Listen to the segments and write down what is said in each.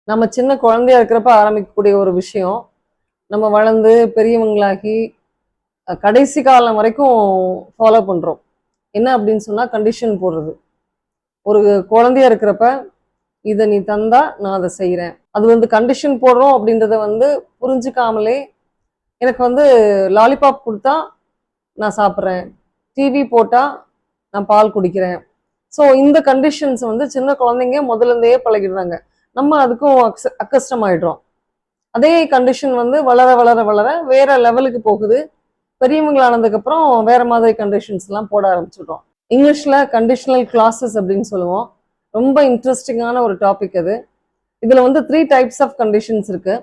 நம்ம சின்ன குழந்தையா இருக்கிறப்ப ஆரம்பிக்கக்கூடிய ஒரு விஷயம் நம்ம வளர்ந்து பெரியவங்களாகி கடைசி காலம் வரைக்கும் ஃபாலோ பண்றோம். என்ன அப்படின்னு சொன்னா கண்டிஷன் போடுறது. ஒரு குழந்தையா இருக்கிறப்ப இதை நீ தந்தா நான் அதை செய்கிறேன். அது வந்து கண்டிஷன் போடுறோம் அப்படின்றத வந்து புரிஞ்சுக்காமலே எனக்கு வந்து லாலிபாப் கொடுத்தா நான் சாப்பிட்றேன், டிவி போட்டால் நான் பால் குடிக்கிறேன். ஸோ இந்த கண்டிஷன்ஸ் வந்து சின்ன குழந்தைங்க முதல்ல இருந்தே பழகிடுறாங்க. நம்ம அதுக்கும் அக்கஸ்டம் ஆயிடுறோம். அதே கண்டிஷன் வந்து வளர வளர வளர வேற லெவலுக்கு போகுது. பெரியவங்களானதுக்கு அப்புறம் வேற மாதிரி கண்டிஷன்ஸ் எல்லாம் போட ஆரம்பிச்சிடுறோம். இங்கிலீஷ்ல கண்டிஷனல் கிளாஸஸ் அப்படின்னு சொல்லுவோம். ரொம்ப இன்ட்ரெஸ்டிங்கான ஒரு டாபிக் அது. இதுல வந்து 3 டைப்ஸ் ஆஃப் கண்டிஷன்ஸ் இருக்கு.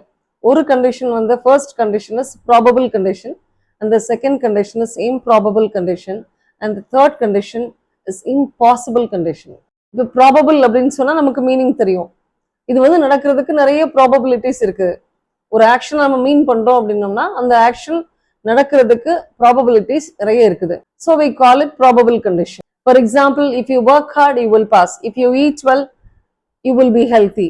ஒரு கண்டிஷன் வந்து first condition is probable condition, and the second condition is improbable condition, and the third condition is impossible condition. இப்போ ப்ராபபிள் அப்படின்னு சொன்னா நமக்கு மீனிங் தெரியும். இது வந்து நடக்கிறதுக்கு நிறைய ப்ராபபிலிட்டிஸ் இருக்கு. ஒரு ஆக்ஷன் நம்ம மீன் பண்றோம் அப்படின்னோம்னா அந்த ஆக்ஷன் நடக்கிறதுக்கு ப்ராபபிலிட்டிஸ் நிறைய இருக்குது. So we call it probable condition. For example, if you work hard you will pass, if you eat well you will be healthy,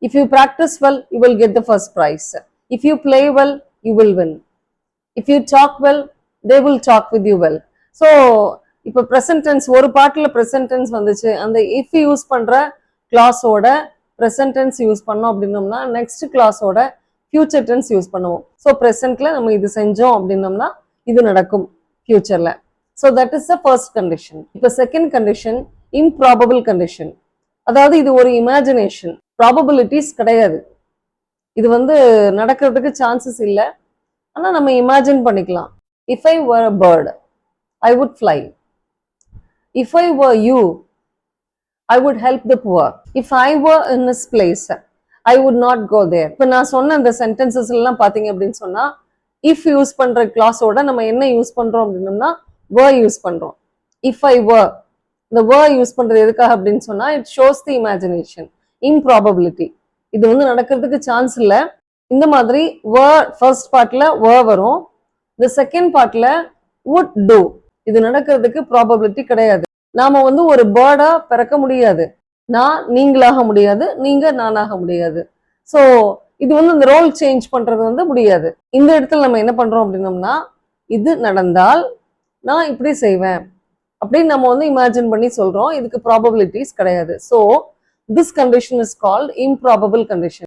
if you practice well you will get the first prize, if you play well you will win, if you talk well they will talk with you well. So இப்போ present tense ஒரு பாட்டில் present tense வந்துச்சு, அந்த if use பண்ற கிளாஸோட present tense use பண்ணோம் அப்படின்னோம்னா next கிளாஸோட future tense use பண்ணுவோம். ஸோ ப்ரெசென்ட்ல நம்ம இது செஞ்சோம் அப்படின்னோம்னா இது நடக்கும் ஃபியூச்சர்ல. So that is the first condition. இப்போ செகண்ட் கண்டிஷன் இம்ப்ராபபிள் கண்டிஷன். அதாவது இது ஒரு இமேஜினேஷன், ப்ராபபிலிட்டிஸ் கிடையாது. இது வந்து நடக்கிறதுக்கு சான்சஸ் இல்லை, ஆனால் நம்ம இமேஜின் பண்ணிக்கலாம். If I were a bird I would fly, if I were you I would help the poor. If I were in this place, I would not go there. இப்போ நான் சொன்ன இந்த சென்டென்சஸ் எல்லாம் பார்த்தீங்க அப்படின்னு சொன்னா இஃப் யூஸ் பண்ற கிளாஸோட நம்ம என்ன யூஸ் பண்றோம் அப்படின்னோம்னா வர் யூஸ் பண்றோம். இஃப் ஐ வர், இந்த வர் யூஸ் பண்றது எதுக்காக அப்படின்னு சொன்னா இட் ஷோஸ் தி இமேஜினேஷன், இம்ப்ராபபிலிட்டி. இது வந்து நடக்கிறதுக்கு சான்ஸ் இல்லை. இந்த மாதிரி வர் ஃபர்ஸ்ட் பார்ட்ல வர் வரும், இந்த செகண்ட் பார்ட்ல வுட் டூ. இது நடக்கிறதுக்கு ப்ராபபிலிட்டி கிடையாது. நாம வந்து ஒரு பேர்டா பிறக்க முடியாது, நான் நீங்களாக முடியாது, நீங்க நானாக முடியாது. ஸோ இது வந்து இந்த ரோல் சேஞ்ச் பண்றது வந்து முடியாது. இந்த இடத்துல நம்ம என்ன பண்றோம் அப்படின்னோம்னா இது நடந்தால் நான் இப்படி செய்வேன் அப்படின்னு நம்ம வந்து இமேஜின் பண்ணி சொல்றோம். இதுக்கு ப்ராபபிலிட்டிஸ் கிடையாது. So this condition is called improbable condition.